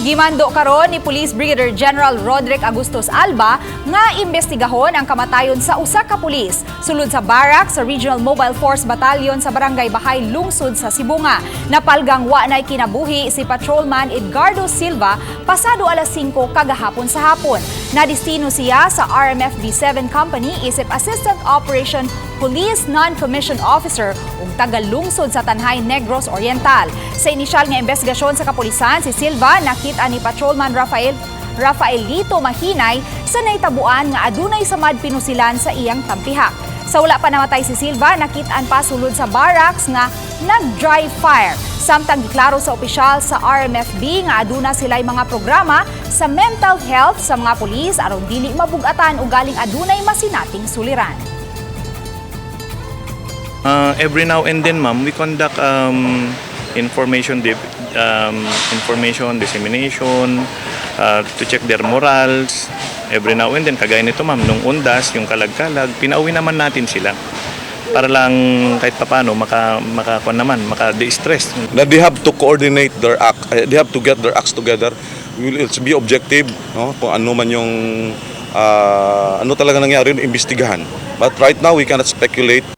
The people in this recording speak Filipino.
Gimando karon ni Police Brigadier General Roderick Agustos Alba nga imbestigahon ang kamatayon sa usa ka pulis sulod sa barak sa Regional Mobile Force Battalion sa Barangay Bahay, lungsod sa Sibunga. Napalgang wa nay kinabuhi si Patrolman Edgardo Silva pasado alas 5 kagahapon sa hapon. Nadistino siya sa RMF B7 Company isip Assistant Operation Police Non-Commissioned Officer ug taga-lungsod sa Tanhay Negros Oriental. Sa inisyal nga investigasyon sa kapulisan, si Silva nakita ni Patrolman Rafaelito Mahinay sa naitabuan nga adunay samad pinusilan sa iyang tampihak. Sa wala pa namatay si Silva, nakitaan pa sulod sa barracks nga nag-dry fire. Samtang giklaro sa opisyal sa RMFB nga aduna sila'y mga programa sa mental health sa mga pulis aron dili mabugatan ug galing adunay masinating suliran. Every now and then, ma'am, we conduct information dissemination to check their morals. Every now and then, kagaya nito, ma'am, nung undas, yung kalag-kalag, pinauwi naman natin sila para lang kahit papaano maka-de-stress. They have to coordinate their act. They have to get their acts together. Let's be objective, no? Kung ano man yung ano talaga nangyari, imbestigahan. But right now we cannot speculate